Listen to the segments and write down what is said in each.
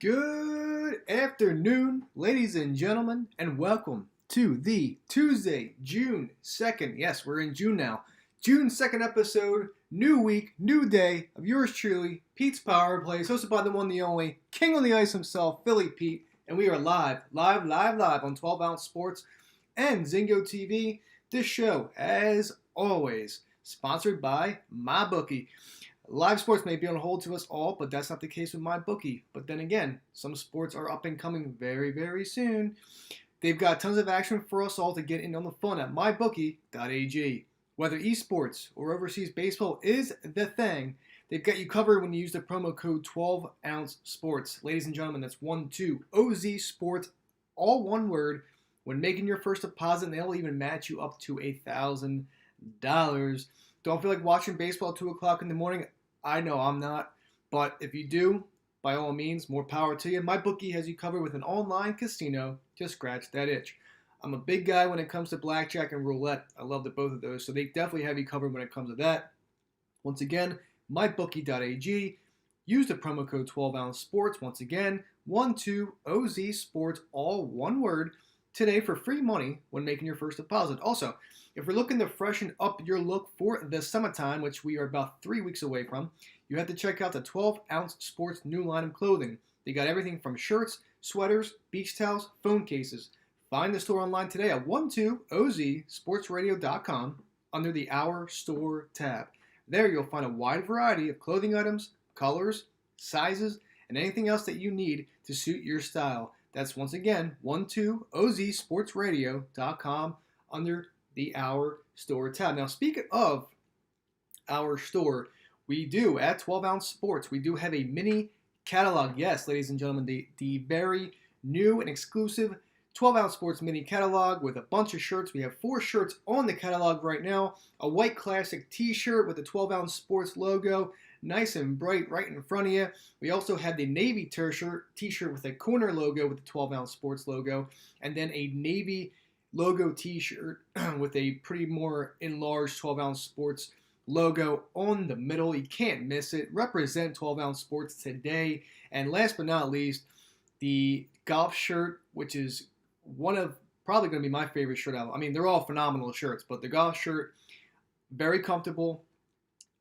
Good afternoon, ladies and gentlemen, and welcome to the Tuesday, June 2nd. Yes, we're in June now. June 2nd episode, new week, new day of yours truly, Pete's Power Plays, hosted by the one, the only, King on the Ice himself, Philly Pete, and we are live on 12 Ounce Sports and Zingo TV. This show, as always, sponsored by MyBookie. Live sports may be on hold to us all, but that's not the case with MyBookie. But then again, some sports are up and coming very, very soon. They've got tons of action for us all to get in on the fun at mybookie.ag. Whether esports or overseas baseball is the thing, they've got you covered when you use the promo code 12ounce sports. Ladies and gentlemen, that's 12OZ sports, all one word. When making your first deposit, they'll even match you up to $1,000. Don't feel like watching baseball at 2 o'clock in the morning? I know I'm not. But if you do, by all means, more power to you. MyBookie has you covered with an online casino. Just scratch that itch. I'm a big guy when it comes to blackjack and roulette. I love the both of those. So they definitely have you covered when it comes to that. Once again, mybookie.ag. Use the promo code 12ounce sports. Once again, 12OZ sports, all one word, today for free money when making your first deposit. Also, if you're looking to freshen up your look for the summertime, which we are about 3 weeks away from, you have to check out the 12ounce sports new line of clothing. They got everything from shirts, sweaters, beach towels, phone cases. Find the store online today at 12OZsportsradio.com under the Our Store tab. There you'll find a wide variety of clothing items, colors, sizes, and anything else that you need to suit your style. That's once again 12OZsportsradio.com under the Our Store tab. Now, speaking of Our Store, we do at 12 Ounce Sports, we do have a mini catalog. Yes, ladies and gentlemen, the very new and exclusive 12 Ounce Sports mini catalog with a bunch of shirts. We have 4 shirts on the catalog right now. A white classic t-shirt with the 12 Ounce Sports logo, nice and bright right in front of you. We also have the navy t-shirt with a corner logo with the 12 Ounce Sports logo, and then a navy logo t-shirt with a pretty more enlarged 12 Ounce Sports logo on the middle. You can't miss it. Represent 12 Ounce Sports today. And last but not least, the golf shirt, which is one of probably going to be my favorite shirt out. I mean, they're all phenomenal shirts, but the golf shirt, very comfortable.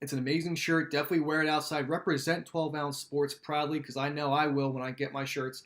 It's an amazing shirt. Definitely wear it outside. Represent 12 Ounce Sports proudly, because I know I will when I get my shirts.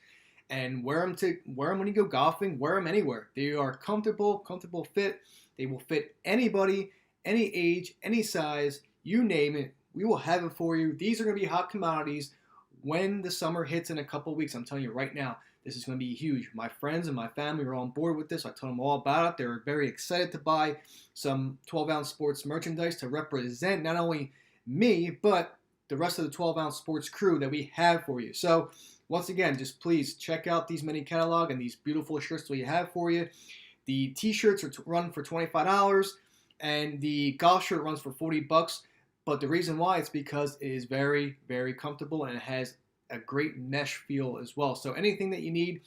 And wear them when you go golfing. Wear them anywhere. They are comfortable fit. They will fit anybody, any age, any size, you name it. We will have it for you. These are going to be hot commodities when the summer hits in a couple weeks. I'm telling you right now, this is going to be huge. My friends and my family are on board with this. I told them all about it. They're very excited to buy some 12 Ounce Sports merchandise to represent not only me, but the rest of the 12 Ounce Sports crew that we have for you. So, once again, just please check out these mini catalog and these beautiful shirts that we have for you. The t-shirts run for $25 and the golf shirt runs for $40. But the reason why is because it is very, very comfortable and it has a great mesh feel as well. So anything that you need,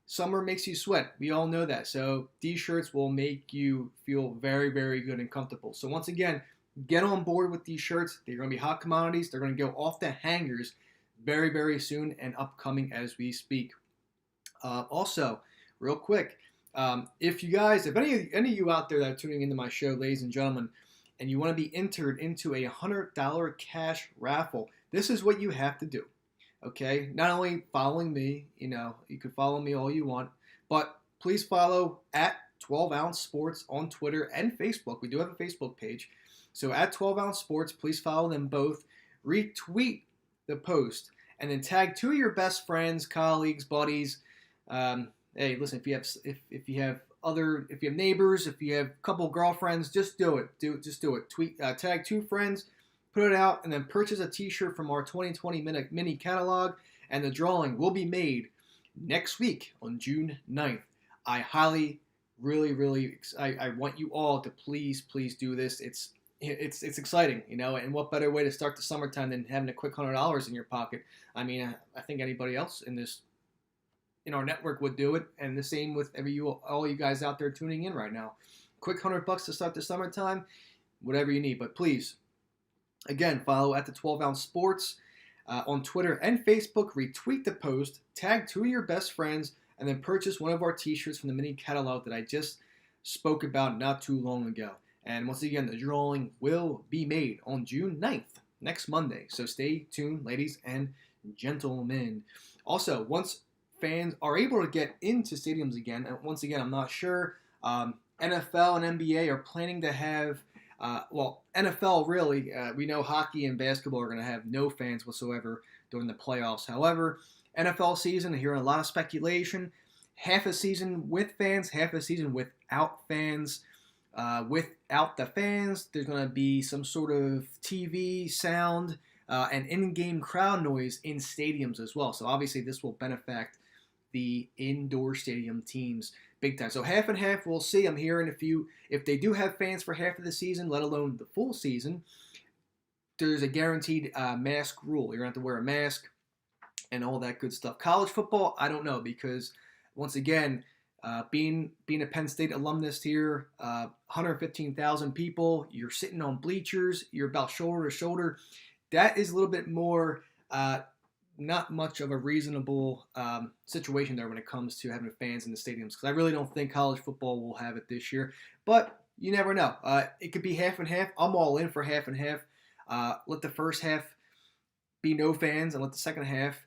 summer makes you sweat. We all know that. So these shirts will make you feel very, very good and comfortable. So once again, get on board with these shirts. They're going to be hot commodities. They're going to go off the hangers very, very soon and upcoming as we speak. Also, real quick, if any of you out there that are tuning into my show, ladies and gentlemen, and you want to be entered into a $100 cash raffle, this is what you have to do. Okay? Not only following me, you can follow me all you want, but please follow at 12 Ounce Sports on Twitter and Facebook. We do have a Facebook page. So at 12 Ounce Sports, please follow them both. Retweet the post and then tag 2 of your best friends, colleagues, buddies. Hey, listen, if you have neighbors, if you have a couple girlfriends, just do it. Just do it. Tweet, tag 2 friends, put it out, and then purchase a t-shirt from our 2020 mini catalog, and the drawing will be made next week on June 9th. I highly, really, I want you all to please do this. It's exciting, and what better way to start the summertime than having a quick $100 in your pocket? I mean, I think anybody else in our network would do it, and the same with all you guys out there tuning in right now. Quick $100 to start the summertime, whatever you need. But please, again, follow at the 12 Ounce Sports. on Twitter and Facebook. Retweet the post, tag 2 of your best friends, and then purchase one of our t-shirts from the mini catalog that I just spoke about not too long ago. And once again, the drawing will be made on June 9th, next Monday. So stay tuned, ladies and gentlemen. Also, once fans are able to get into stadiums again, and once again, I'm not sure, NFL and NBA are planning to have, NFL really, we know hockey and basketball are going to have no fans whatsoever during the playoffs. However, NFL season, hearing a lot of speculation, half a season with fans, half a season without fans. Without the fans, there's going to be some sort of TV, sound, and in-game crowd noise in stadiums as well. So obviously this will benefit the indoor stadium teams big time. So half and half, we'll see. I'm hearing if they do have fans for half of the season, let alone the full season, there's a guaranteed mask rule. You're going to have to wear a mask and all that good stuff. College football, I don't know, because once again, being a Penn State alumnus here, 115,000 people, you're sitting on bleachers, you're about shoulder to shoulder. That is a little bit more not much of a reasonable situation there when it comes to having fans in the stadiums, because I really don't think college football will have it this year. But you never know. It could be half and half. I'm all in for half and half. Let the first half be no fans and let the second half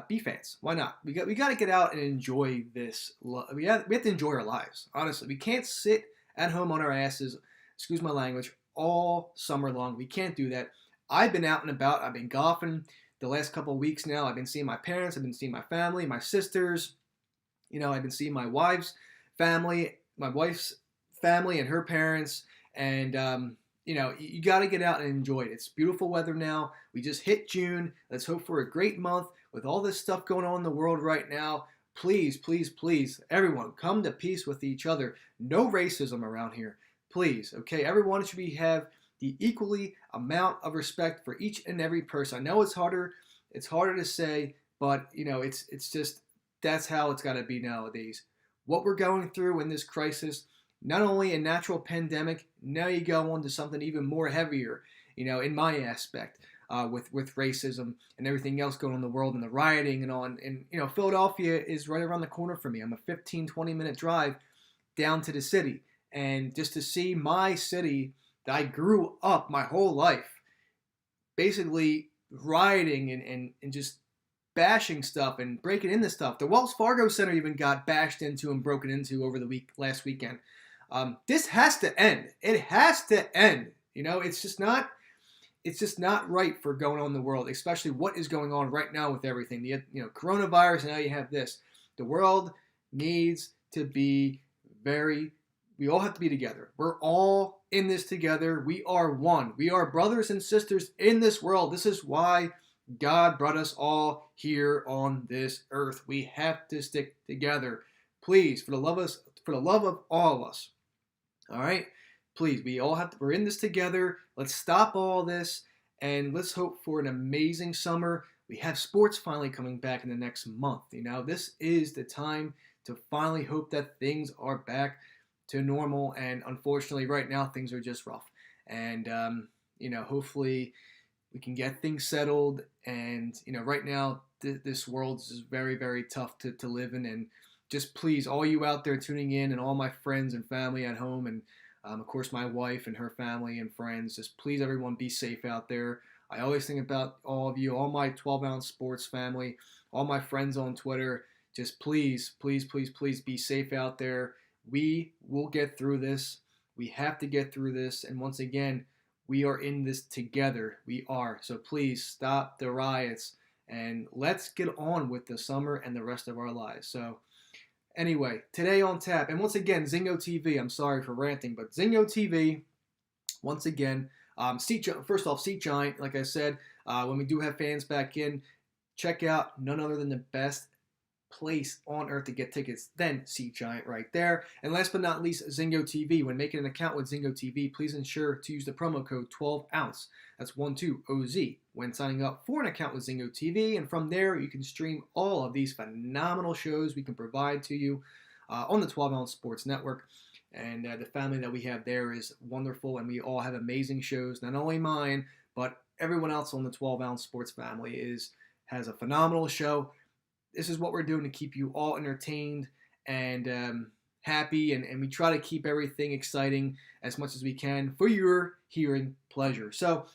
be fans. Why not? We got to get out and enjoy this. We have to enjoy our lives. Honestly, we can't sit at home on our asses, excuse my language, all summer long. We can't do that. I've been out and about. I've been golfing the last couple of weeks now. I've been seeing my parents. I've been seeing my family, my sisters. I've been seeing my wife's family, and her parents. And you got to get out and enjoy it. It's beautiful weather now. We just hit June. Let's hope for a great month with all this stuff going on in the world right now. Please, please, please, everyone, come to peace with each other. No racism around here. Please, okay? Everyone should have the equally amount of respect for each and every person. I know it's harder to say, but it's just, that's how it's got to be nowadays. What we're going through in this crisis, not only a natural pandemic, now you go on to something even more heavier, in my aspect, with racism and everything else going on in the world and the rioting and Philadelphia is right around the corner for me. I'm a 15-20 minute drive down to the city, and just to see my city that I grew up my whole life basically rioting and just bashing stuff and breaking into stuff. The Wells Fargo Center even got bashed into and broken into over the last weekend. This has to end. It has to end. It's just not right for going on in the world, especially what is going on right now with everything. Coronavirus, and now you have this. The world needs to be we all have to be together. We're all in this together. We are one. We are brothers and sisters in this world. This is why God brought us all here on this earth. We have to stick together. Please, for the love of all of us. All right? Please, we're in this together. Let's stop all this and let's hope for an amazing summer. We have sports finally coming back in the next month. This is the time to finally hope that things are back to normal, and unfortunately right now things are just rough, and hopefully we can get things settled, and right now this world is very, very tough to live in. And just please, all you out there tuning in, and all my friends and family at home, and of course my wife and her family and friends, just please everyone be safe out there. I always think about all of you, all my 12-ounce sports family, all my friends on Twitter. Just please, please, please, please be safe out there. We will get through this. We have to get through this. And once again, we are in this together. We are. So please stop the riots and let's get on with the summer and the rest of our lives. So anyway, today on tap, and once again, Zingo TV, I'm sorry for ranting, but Zingo TV, once again, first off, Seat Giant, like I said, when we do have fans back in, check out none other than the best place on earth to get tickets than Seat Giant right there. And last but not least, Zingo TV. When making an account with Zingo TV, please ensure to use the promo code 12ounce. That's 12OZ when signing up for an account with Zingo TV. And from there, you can stream all of these phenomenal shows we can provide to you on the 12-ounce Sports Network. And the family that we have there is wonderful, and we all have amazing shows, not only mine, but everyone else on the 12-ounce sports family has a phenomenal show. This is what we're doing to keep you all entertained and happy, and we try to keep everything exciting as much as we can for your hearing pleasure. So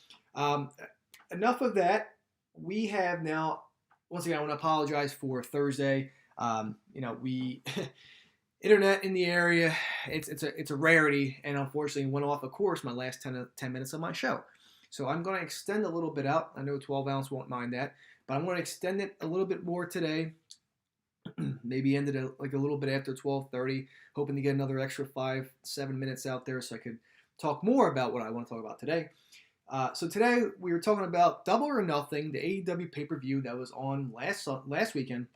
enough of that. We have now, once again, I want to apologize for Thursday. We internet in the area, it's a rarity, and unfortunately went off, of course, my last 10 minutes of my show. So I'm going to extend a little bit out. I know 12 ounce won't mind that, but I'm going to extend it a little bit more today. Maybe ended a little bit after 12:30, hoping to get another extra 5-7 minutes out there so I could talk more about what I want to talk about today. So today we were talking about Double or Nothing, the AEW pay-per-view that was on last weekend,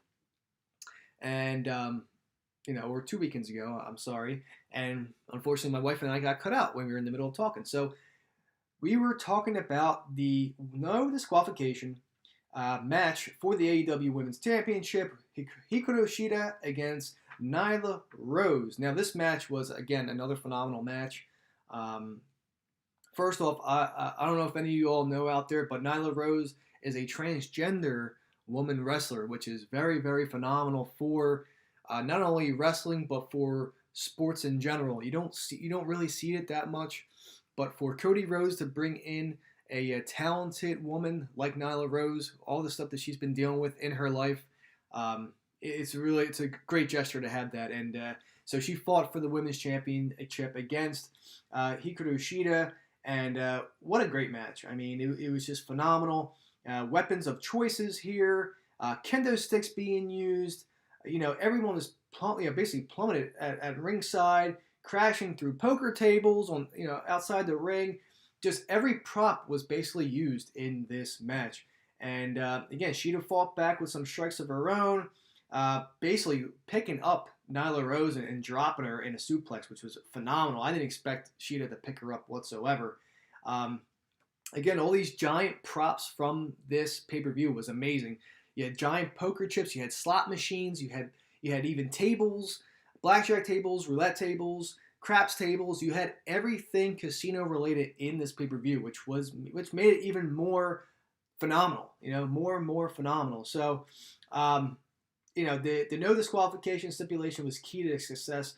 and or 2 weekends ago. I'm sorry, and unfortunately, my wife and I got cut out when we were in the middle of talking. So we were talking about the no disqualification match for the AEW Women's Championship, Hikaru Shida against Nyla Rose. Now, this match was, again, another phenomenal match. First off, I don't know if any of you all know out there, but Nyla Rose is a transgender woman wrestler, which is very, very phenomenal for not only wrestling, but for sports in general. You don't really see it that much, but for Cody Rhodes to bring in a talented woman like Nyla Rose, all the stuff that she's been dealing with in her life, it's a great gesture to have that. And so she fought for the women's championship against Hikaru Shida, and what a great match. I mean, it was just phenomenal. Weapons of choices here, kendo sticks being used. Everyone was basically plummeted at ringside, crashing through poker tables outside the ring. Just every prop was basically used in this match. And again, Shida fought back with some strikes of her own, basically picking up Nyla Rose and dropping her in a suplex, which was phenomenal. I didn't expect Shida to pick her up whatsoever. Again, all these giant props from this pay-per-view was amazing. You had giant poker chips, you had slot machines, you had even tables, blackjack tables, roulette tables, craps tables. You had everything casino related in this pay-per-view, which made it even more phenomenal. More and more phenomenal. So, the no disqualification stipulation was key to success.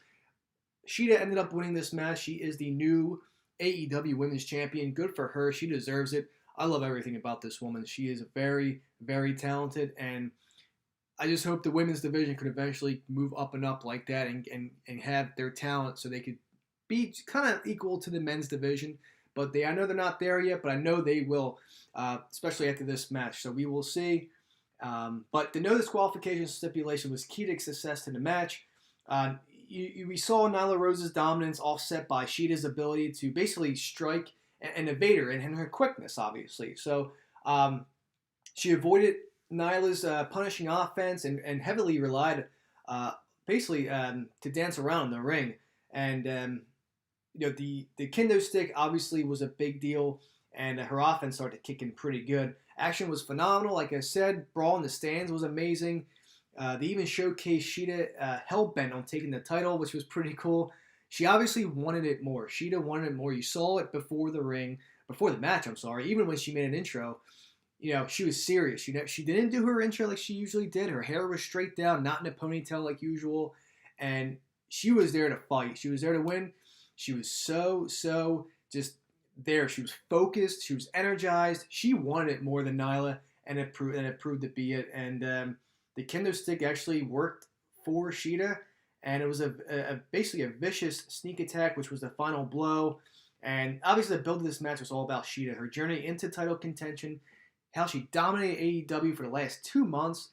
Shida ended up winning this match. She is the new AEW Women's Champion. Good for her. She deserves it. I love everything about this woman. She is very, very talented, and I just hope the women's division could eventually move up and up like that and have their talent so they could be kind of equal to the men's division. But I know they're not there yet, but I know they will, especially after this match. So we will see. But the no disqualification stipulation was key to success to the match. We saw Nyla Rose's dominance offset by Shida's ability to basically strike and evade her, and her quickness, obviously. So she avoided Nyla's punishing offense and heavily relied basically to dance around in the ring. And the kendo stick obviously was a big deal, and her offense started to kick in pretty good. Action was phenomenal. Like I said, brawl in the stands was amazing. They even showcased Shida hell-bent on taking the title, which was pretty cool. She obviously wanted it more. Shida wanted it more. You saw it before the match, I'm sorry. Even when she made an intro, she was serious. She didn't do her intro like she usually did. Her hair was straight down, not in a ponytail like usual. And she was there to fight. She was there to win. She was so just there. She was focused. She was energized. She wanted it more than Nyla, and it proved to be it. And the kendo stick actually worked for Shida, and it was basically a vicious sneak attack, which was the final blow. And obviously the build of this match was all about Shida, her journey into title contention, how she dominated AEW for the last 2 months.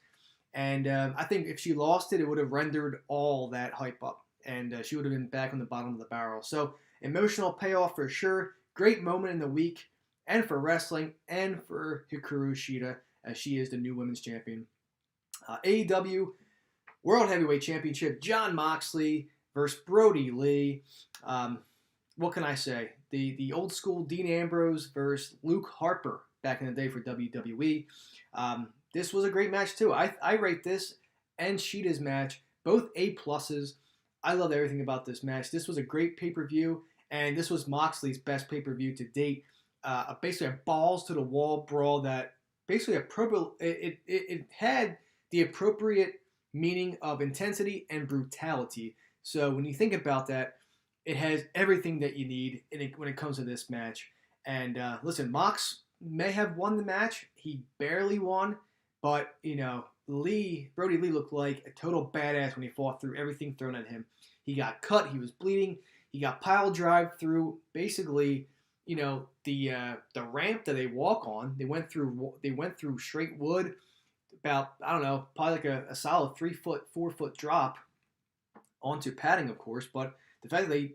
And I think if she lost it, it would have rendered all that hype up, and she would have been back on the bottom of the barrel. So emotional payoff for sure. Great moment in the week, and for wrestling, and for Hikaru Shida, as she is the new women's champion. AEW World Heavyweight Championship, Jon Moxley versus Brody Lee. What can I say? The old school Dean Ambrose versus Luke Harper back in the day for WWE. This was a great match too. I rate this and Shida's match both A+. I love everything about this match. This was a great pay-per-view, and this was Moxley's best pay-per-view to date. basically a balls to the wall brawl that basically it had the appropriate meaning of intensity and brutality. So when you think about that, it has everything that you need when it comes to this match. And listen, Mox may have won the match. He barely won, but Brody Lee looked like a total badass when he fought through everything thrown at him. He got cut. He was bleeding. He got pile drive through basically, the ramp that they walk on. They went through straight wood, about, I don't know, probably like a solid 3 foot, 4 foot drop onto padding, of course. But the fact that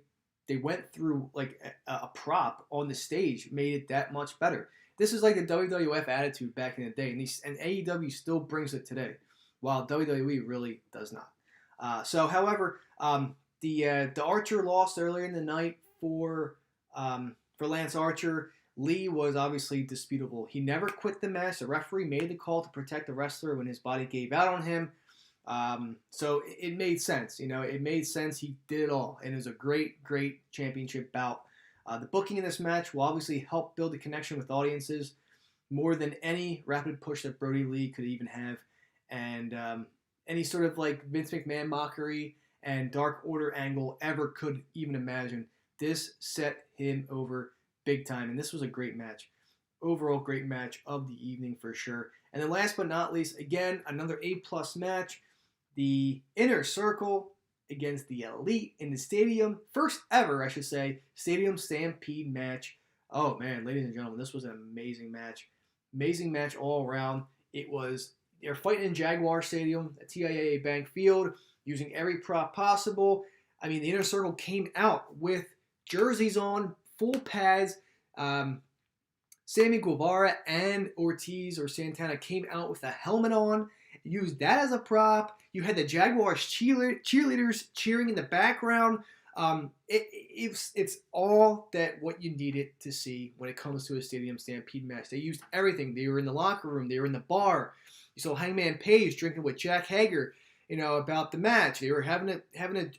they went through like a prop on the stage made it that much better. This is like the WWF attitude back in the day, and AEW still brings it today, while WWE really does not. However, the Archer lost earlier in the night for Lance Archer. Lee was obviously disputable. He never quit the match. The referee made the call to protect the wrestler when his body gave out on him. So it made sense. It made sense. He did it all, and it was a great, great championship bout. The booking in this match will obviously help build a connection with audiences more than any rapid push that Brody Lee could even have, and any sort of like Vince McMahon mockery and Dark Order angle ever could even imagine. This set him over big time, and this was a great match. Overall great match of the evening for sure. And then last but not least, again, another A-plus match. The Inner Circle against the Elite in the Stadium. First ever, I should say, Stadium Stampede match. Oh, man, ladies and gentlemen, this was an amazing match. Amazing match all around. They're fighting in Jaguar Stadium at TIAA Bank Field, using every prop possible. I mean, the Inner Circle came out with jerseys on, full pads. Sammy Guevara and Ortiz or Santana came out with a helmet on, used that as a prop. You had the Jaguars cheerleaders cheering in the background. It's all that what you needed to see when it comes to a Stadium Stampede match. They used everything. They were in the locker room. They were in the bar. You saw Hangman Page drinking with Jack Hager, about the match. They were having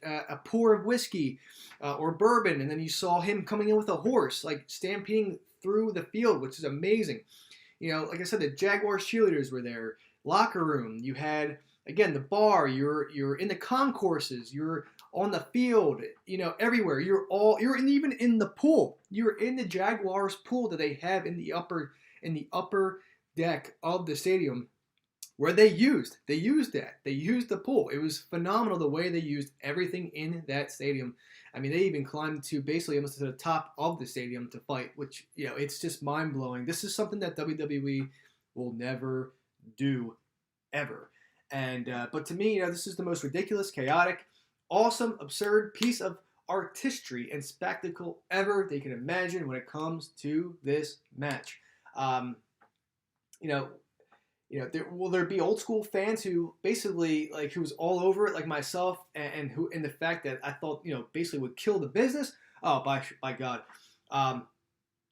a pour of whiskey or bourbon, and then you saw him coming in with a horse, like stampeding through the field, which is amazing. Like I said, the Jaguars cheerleaders were there. Locker room. You had, again, the bar. You're in the concourses. You're on the field. Everywhere. Even in the pool. You're in the Jaguars pool that they have in the upper deck of the stadium, where they used that. They used the pool. It was phenomenal the way they used everything in that stadium. I mean, they even climbed to basically almost to the top of the stadium to fight, which, it's just mind-blowing. This is something that WWE will never do, ever. And but to me, this is the most ridiculous, chaotic, awesome, absurd piece of artistry and spectacle ever they can imagine when it comes to this match. Will there be old school fans who basically who was all over it like myself, and who, in the fact that I thought basically would kill the business? Oh, by God.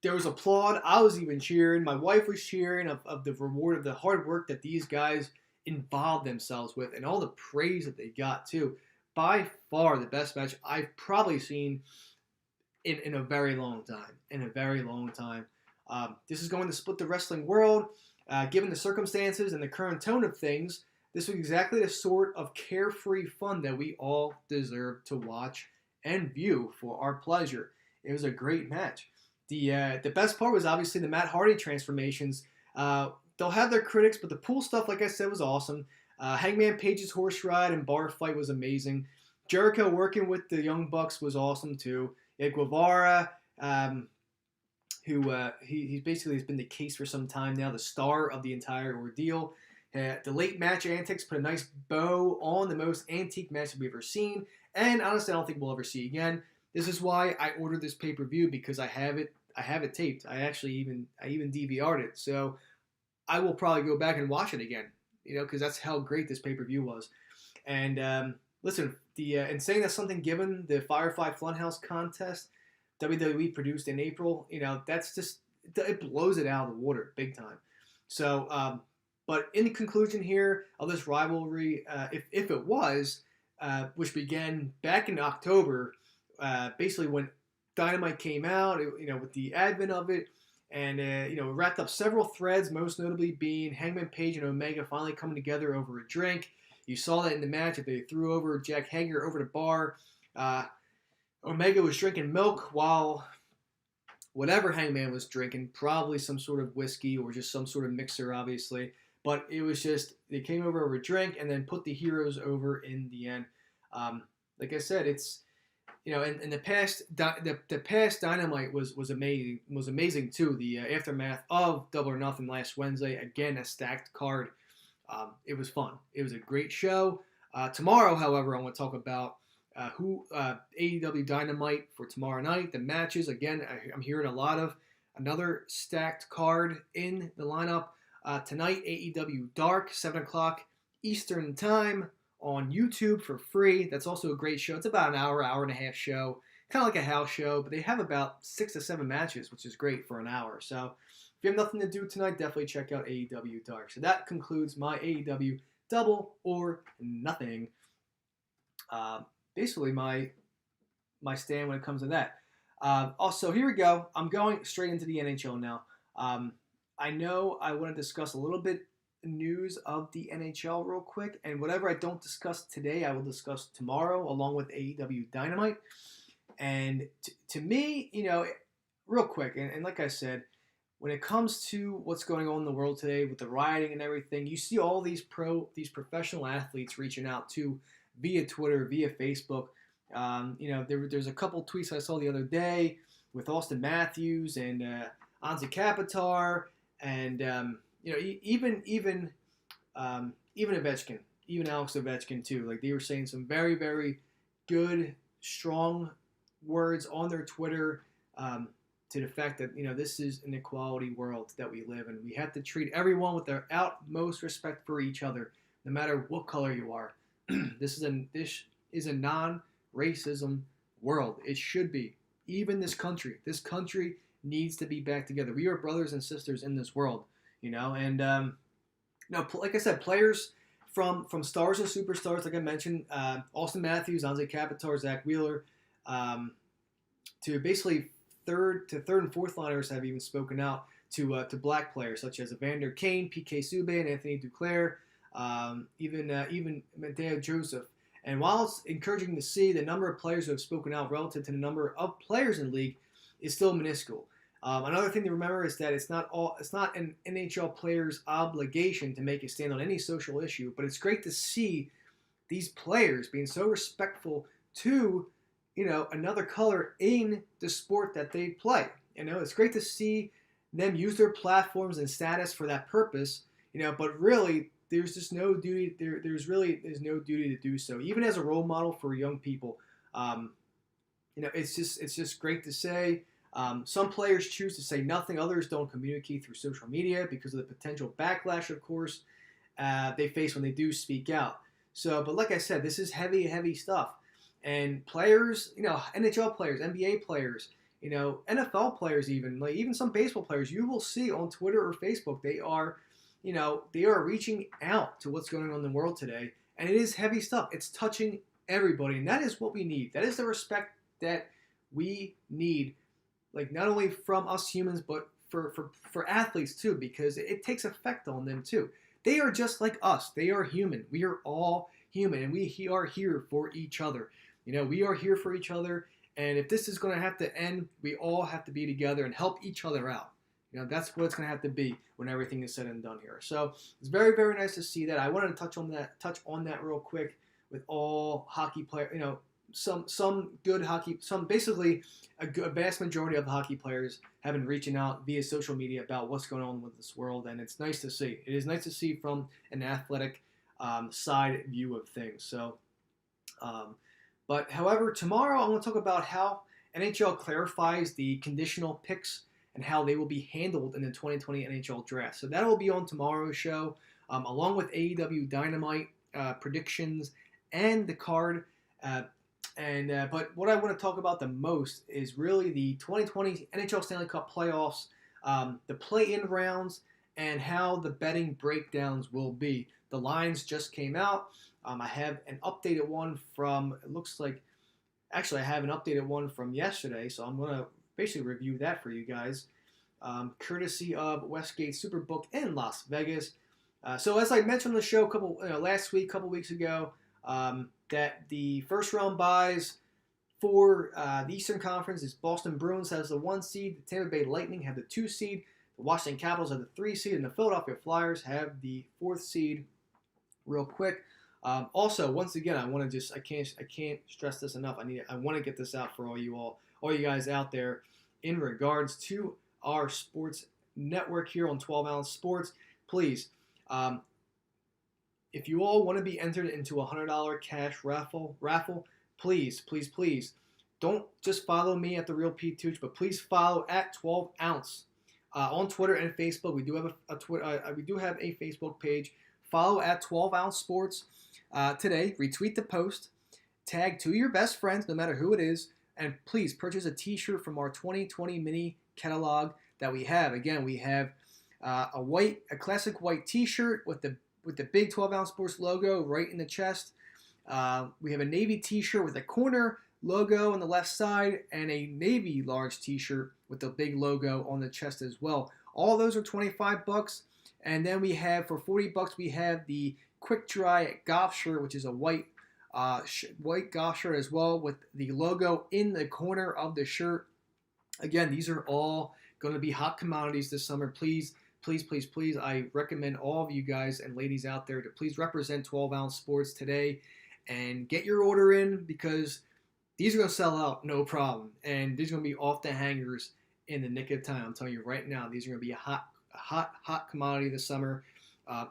There was applaud. I was even cheering. My wife was cheering of the reward of the hard work that these guys involved themselves with, and all the praise that they got too. By far the best match I've probably seen in a very long time. This is going to split the wrestling world. Given the circumstances and the current tone of things, this was exactly the sort of carefree fun that we all deserve to watch and view for our pleasure. It was a great match. The best part was obviously the Matt Hardy transformations. They'll have their critics, but the pool stuff, like I said, was awesome. Hangman Page's horse ride and bar fight was amazing. Jericho working with the Young Bucks was awesome too. Guevara, he's basically has been the case for some time now, the star of the entire ordeal. The late match antics put a nice bow on the most antique match that we've ever seen, and honestly, I don't think we'll ever see again. This is why I ordered this pay-per-view, because I have it taped. I even DVR'd it, so I will probably go back and watch it again, because that's how great this pay-per-view was. And listen, and saying that's something given the Firefly Funhouse contest WWE produced in April, that's just, it blows it out of the water big time. So, but in the conclusion here of this rivalry, if it was, which began back in October, basically when Dynamite came out, with the advent of it, And it wrapped up several threads, most notably being Hangman Page and Omega finally coming together over a drink. You saw that in the match that they threw over Jack Hager over the bar. Omega was drinking milk while whatever Hangman was drinking, probably some sort of whiskey or just some sort of mixer, obviously. But it was just, they came over a drink and then put the heroes over in the end. Like I said, it's, in the past, the past Dynamite was amazing too. The aftermath of Double or Nothing last Wednesday, again, a stacked card. It was fun. It was a great show. Tomorrow, however, I want to talk about AEW Dynamite for tomorrow night. The matches, again, I'm hearing a lot of another stacked card in the lineup. Tonight, AEW Dark, 7 o'clock Eastern Time on YouTube for free. That's also a great show. It's about an hour and a half show. Kind of like a house show, but they have about 6 to 7 matches, which is great for an hour. So if you have nothing to do tonight, definitely check out AEW Dark. So that concludes my AEW Double or Nothing. Basically my stand when it comes to that. Also, here we go. I'm going straight into the NHL now. I know I want to discuss a little bit news of the NHL real quick, and whatever I don't discuss today, I will discuss tomorrow along with AEW Dynamite. And to me, real quick, and like I said, when it comes to what's going on in the world today with the rioting and everything, you see all these professional athletes reaching out to via Twitter, via Facebook. There's a couple tweets I saw the other day with Austin Matthews and Anze Kopitar, and even Ovechkin, even Alex Ovechkin too. Like, they were saying some very, very good, strong words on their Twitter to the fact that this is an equality world that we live in. We have to treat everyone with their utmost respect for each other, no matter what color you are. This is a non-racism world. It should be. Even this country. This country needs to be back together. We are brothers and sisters in this world, And like I said, players from stars and superstars, like I mentioned, Austin Matthews, Anze Kopitar, Zach Wheeler, to basically third and fourth liners have even spoken out to black players such as Evander Kane, PK Subban, Anthony Duclair. Even Mateo Joseph. And while it's encouraging to see, the number of players who have spoken out relative to the number of players in the league is still minuscule. Another thing to remember is that it's not an NHL player's obligation to make a stand on any social issue, but it's great to see these players being so respectful to another color in the sport that they play. It's great to see them use their platforms and status for that purpose. But really, there's just no duty. There's no duty to do so. Even as a role model for young people, it's just great to say. Some players choose to say nothing. Others don't communicate through social media because of the potential backlash, of course, they face when they do speak out. So, but like I said, this is heavy stuff. And players, NHL players, NBA players, NFL players, even some baseball players, you will see on Twitter or Facebook, they are reaching out to what's going on in the world today. And it is heavy stuff. It's touching everybody. And that is what we need. That is the respect that we need, like, not only from us humans, but for athletes too, because it takes effect on them too. They are just like us. They are human. We are all human, and we are here for each other. We are here for each other. And if this is going to have to end, we all have to be together and help each other out. That's what it's going to have to be when everything is said and done here. So it's very, very nice to see that. I wanted to touch on that real quick with all hockey players. Some good hockey, basically a vast majority of the hockey players have been reaching out via social media about what's going on with this world, and it's nice to see. It is nice to see from an athletic side view of things. So, but however, tomorrow I want to talk about how NHL clarifies the conditional picks and how they will be handled in the 2020 NHL draft. So that will be on tomorrow's show, along with AEW Dynamite predictions and the card. But what I want to talk about the most is really the 2020 NHL Stanley Cup playoffs, the play-in rounds, and how the betting breakdowns will be. The lines just came out. I have an updated one from, it looks like, actually I have an updated one from yesterday, so I'm going to basically review that for you guys. courtesy of Westgate Superbook in Las Vegas. So as I mentioned on the show last week, a couple weeks ago, that the first round buys for the Eastern Conference is Boston Bruins has the 1 seed, the Tampa Bay Lightning have the 2 seed, the Washington Capitals have the 3 seed, and the Philadelphia Flyers have the 4th seed. Real quick. Also, once again, I can't stress this enough. I want to get this out for all you guys out there in regards to our sports network here on 12 Ounce Sports. Please, if you all want to be entered into a $100 cash raffle, please, don't just follow me at the Real Pete Tooch, but please follow at 12 Ounce on Twitter and Facebook. We do have we do have a Facebook page. Follow at 12 Ounce Sports today. Retweet the post. Tag 2 of your best friends, no matter who it is, and please purchase a T-shirt from our 2020 mini catalog that we have. Again, we have a classic white T-shirt with the big 12 Ounce Sports logo right in the chest. We have a navy T-shirt with a corner logo on the left side and a navy large T-shirt with the big logo on the chest as well. All those are $25. And then we have, for $40, we have the Quick Dry golf shirt, which is a white golf shirt as well with the logo in the corner of the shirt. Again, these are all going to be hot commodities this summer. Please, I recommend all of you guys and ladies out there to please represent 12 Ounce Sports today and get your order in, because these are going to sell out no problem. And these are going to be off the hangers in the nick of time. I'm telling you right now, these are going to be a hot commodity this summer.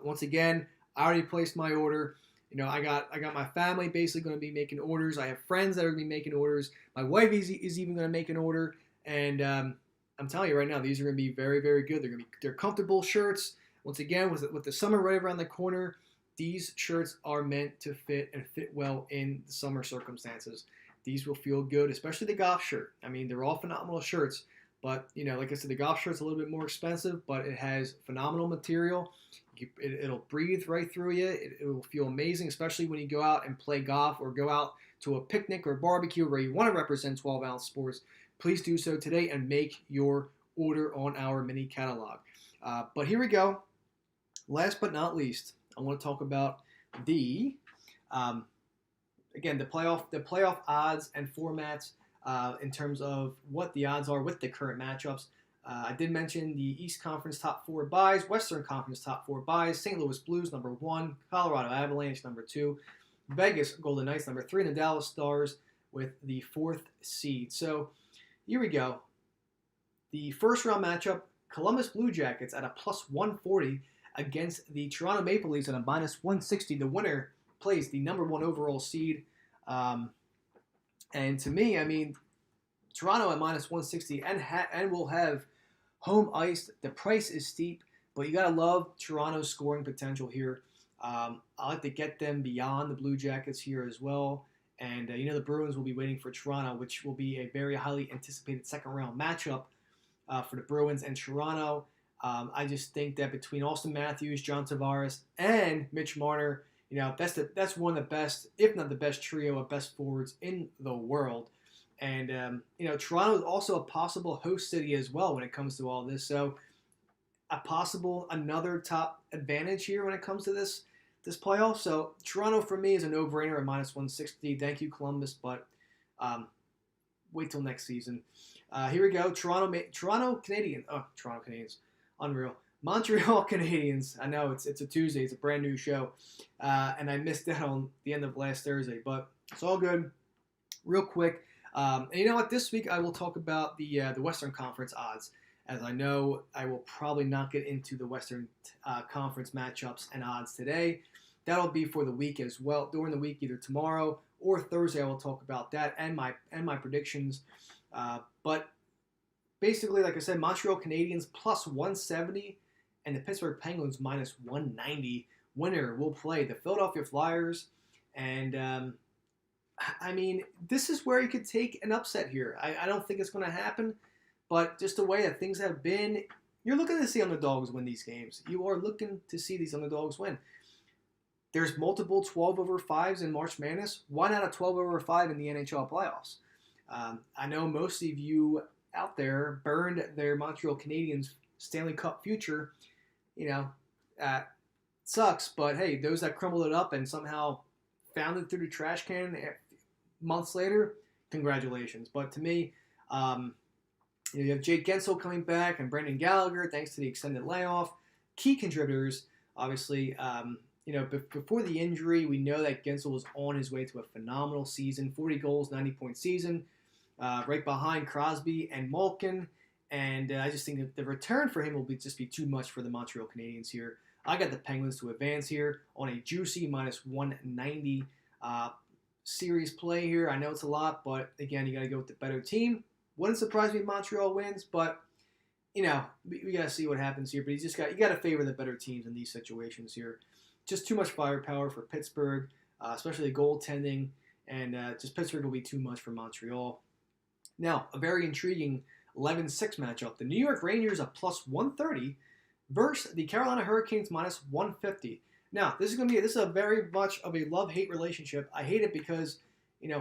Once again, I already placed my order. You know, I got my family basically going to be making orders. I have friends that are going to be making orders. My wife is even going to make an order. And I'm telling you right now, these are going to be very, very good. They're comfortable shirts. Once again, with the summer right around the corner, these shirts are meant to fit and fit well in the summer circumstances. These will feel good, especially the golf shirt. I mean, they're all phenomenal shirts. But, you know, like I said, the golf shirt's a little bit more expensive, but it has phenomenal material. It'll breathe right through you. It will feel amazing, especially when you go out and play golf or go out to a picnic or barbecue where you want to represent 12 Ounce Sports. Please do so today and make your order on our mini catalog. But here we go. Last but not least, I want to talk about the playoff odds and formats in terms of what the odds are with the current matchups. I did mention the East Conference top 4 buys, Western Conference top 4 buys, St. Louis Blues number 1, Colorado Avalanche number 2, Vegas Golden Knights number 3, and the Dallas Stars with the 4th seed. So here we go. The first round matchup, Columbus Blue Jackets at a plus 140 against the Toronto Maple Leafs at a minus 160. The winner plays the number 1 overall seed. And to me, I mean, Toronto at minus 160 and will have home ice. The price is steep, but you got to love Toronto's scoring potential here. I like to get them beyond the Blue Jackets here as well. And, the Bruins will be waiting for Toronto, which will be a very highly anticipated second-round matchup for the Bruins and Toronto. I just think that between Austin Matthews, John Tavares, and Mitch Marner, that's one of the best, if not the best trio of best forwards in the world. And, Toronto is also a possible host city as well when it comes to all this. So another top advantage here when it comes to this playoff. So Toronto for me is a no-brainer at minus 160. Thank you, Columbus, but wait till next season. Here we go. Toronto Canadiens. Unreal. Montreal Canadiens. I know it's a Tuesday. It's a brand new show. And I missed that on the end of last Thursday, but it's all good. Real quick. And you know what? This week I will talk about the Western Conference odds, as I know I will probably not get into the Western Conference matchups and odds today. That'll be for the week as well. During the week, either tomorrow or Thursday, I will talk about that and my predictions. But basically, like I said, Montreal Canadiens plus 170 and the Pittsburgh Penguins minus 190. Winner will play the Philadelphia Flyers. And I mean, this is where you could take an upset here. I don't think it's going to happen, but just the way that things have been, you're looking to see underdogs win these games. You are looking to see these underdogs win. There's multiple 12/5s in March Madness. Why not a 12/5 in the NHL playoffs? I know most of you out there burned their Montreal Canadiens Stanley Cup future. You know, sucks, but hey, those that crumbled it up and somehow found it through the trash can months later, congratulations. But to me, you have Jake Gensel coming back and Brendan Gallagher, thanks to the extended layoff. Key contributors, obviously. Before the injury, we know that Gensel was on his way to a phenomenal season, 40 goals, 90-point season, right behind Crosby and Malkin. And I just think that the return for him will just be too much for the Montreal Canadiens here. I got the Penguins to advance here on a juicy -190 series play here. I know it's a lot, but again, you got to go with the better team. Wouldn't surprise me if Montreal wins, but we got to see what happens here. But you got to favor the better teams in these situations here. Just too much firepower for Pittsburgh, especially the goaltending, and just Pittsburgh will be too much for Montreal. Now, a very intriguing 11-6 matchup. The New York Rangers are +130 versus the Carolina Hurricanes -150. Now, this is a very much of a love-hate relationship. I hate it because,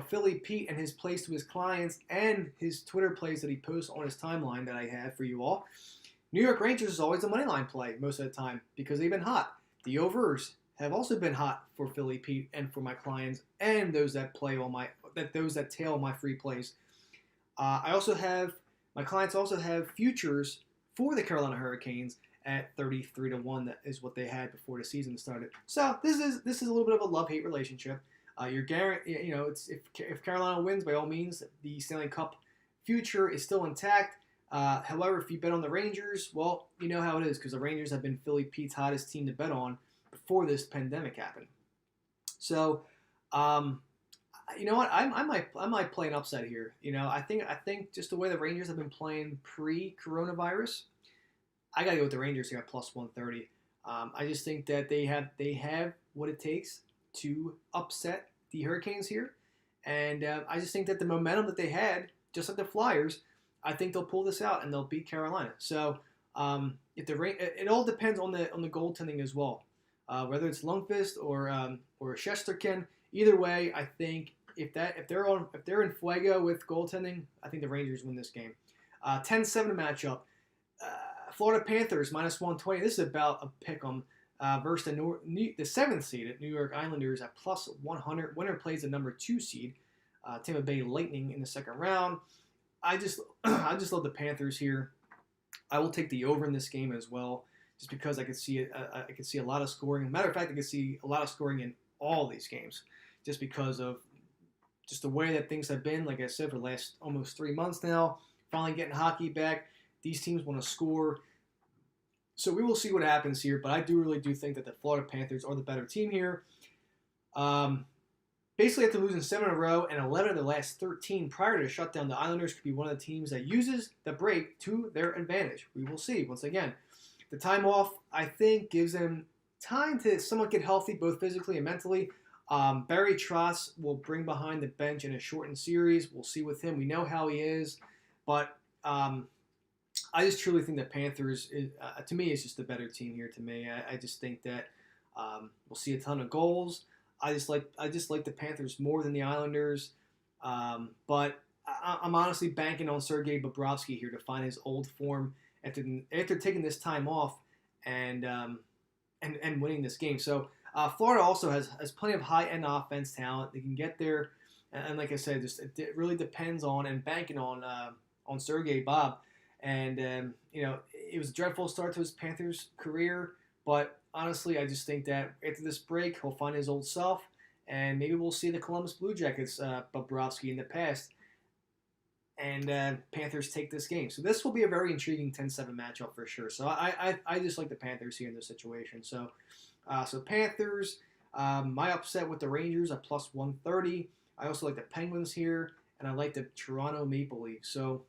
Philly Pete and his plays to his clients and his Twitter plays that he posts on his timeline that I have for you all. New York Rangers is always a money line play most of the time because they've been hot. The overs have also been hot for Philly Pete and for my clients and those that tail my free plays. My clients also have futures for the Carolina Hurricanes at 33-1. That is what they had before the season started. So this is a little bit of a love-hate relationship. You're guaranteed, if Carolina wins, by all means, the Stanley Cup future is still intact. However, if you bet on the Rangers, well, you know how it is because the Rangers have been Philly Pete's hottest team to bet on before this pandemic happened. So, you know what? I might play an upset here. I think just the way the Rangers have been playing pre-coronavirus, I gotta go with the Rangers here at +130. I just think that they have what it takes to upset the Hurricanes here, and I just think that the momentum that they had, just like the Flyers, I think they'll pull this out and they'll beat Carolina. So it all depends on the goaltending as well, whether it's Lundqvist or Shesterkin. Either way, I think if they're in fuego with goaltending, I think the Rangers win this game. 10-7 matchup. Florida Panthers -120. This is about a pick 'em versus the 7th seed New York Islanders at +100. Winner plays the number 2 seed Tampa Bay Lightning in the second round. I just love the Panthers here. I will take the over in this game as well, just because I could see a lot of scoring. Matter of fact, I could see a lot of scoring in all these games, just because of just the way that things have been. Like I said, for the last almost 3 months now, finally getting hockey back. These teams want to score. So we will see what happens here, but I really do think that the Florida Panthers are the better team here. Basically, after losing 7 in a row and 11 of the last 13 prior to the shutdown, the Islanders could be one of the teams that uses the break to their advantage. We will see. Once again, the time off, I think, gives them time to somewhat get healthy, both physically and mentally. Barry Trotz will bring behind the bench in a shortened series. We'll see with him. We know how he is, but I just truly think that Panthers, to me, is just a better team here. To me, I just think that we'll see a ton of goals. I just like the Panthers more than the Islanders, but I'm honestly banking on Sergei Bobrovsky here to find his old form after taking this time off and winning this game. So Florida also has plenty of high-end offense talent. They can get there, and like I said, it really depends on and banking on Sergei Bob. And it was a dreadful start to his Panthers career, but honestly, I just think that after this break, he'll find his old self, and maybe we'll see the Columbus Blue Jackets, Bobrovsky in the past, and Panthers take this game. So this will be a very intriguing 10-7 matchup for sure. So I just like the Panthers here in this situation. So Panthers, my upset with the Rangers at +130. I also like the Penguins here, and I like the Toronto Maple Leafs. So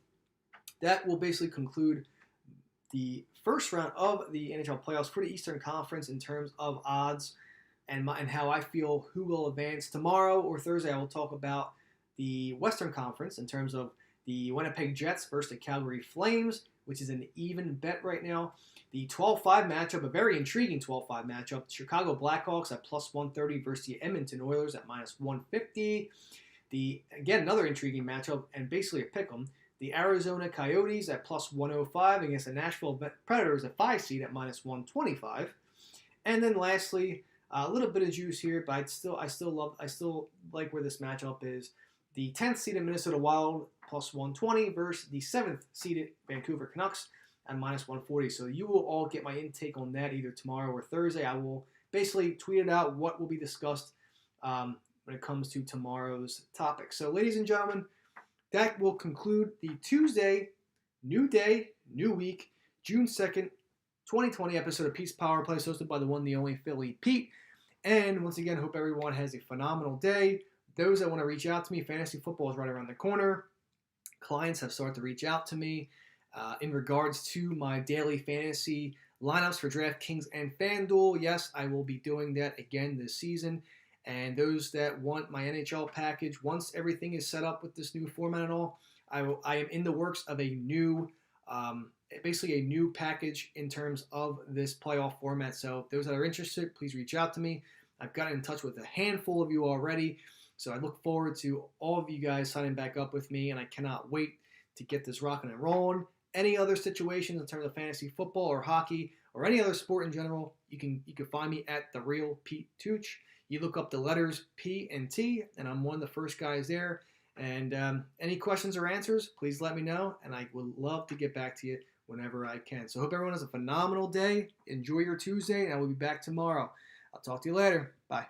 that will basically conclude the first round of the NHL playoffs for the Eastern Conference in terms of odds and how I feel who will advance. Tomorrow or Thursday, I will talk about the Western Conference in terms of the Winnipeg Jets versus the Calgary Flames, which is an even bet right now. The 12-5 matchup, a very intriguing 12-5 matchup. Chicago Blackhawks at +130 versus the Edmonton Oilers at -150. Again, another intriguing matchup and basically a pick 'em. the Arizona Coyotes at plus 105 against the Nashville Predators, a 5 seed at minus 125. And then lastly, a little bit of juice here, but I still like where this matchup is. The 10th seeded Minnesota Wild plus 120 versus the 7th seeded Vancouver Canucks at minus 140. So you will all get my intake on that either tomorrow or Thursday. I will basically tweet it out what will be discussed when it comes to tomorrow's topic. So ladies and gentlemen, that will conclude the Tuesday, new day, new week, June 2nd, 2020 episode of Pete's Power Play, hosted by the one, the only Philly Pete. And once again, hope everyone has a phenomenal day. Those that want to reach out to me, fantasy football is right around the corner. Clients have started to reach out to me in regards to my daily fantasy lineups for DraftKings and FanDuel. Yes, I will be doing that again this season. And those that want my NHL package, once everything is set up with this new format and all, I am in the works of a new basically a new package in terms of this playoff format. So those that are interested, please reach out to me. I've gotten in touch with a handful of you already. So I look forward to all of you guys signing back up with me, and I cannot wait to get this rocking and rolling. Any other situations in terms of fantasy football or hockey or any other sport in general, you can find me at The Real Pete Tooch. You look up the letters P and T, and I'm one of the first guys there. And any questions or answers, please let me know, and I would love to get back to you whenever I can. So I hope everyone has a phenomenal day. Enjoy your Tuesday, and I will be back tomorrow. I'll talk to you later. Bye.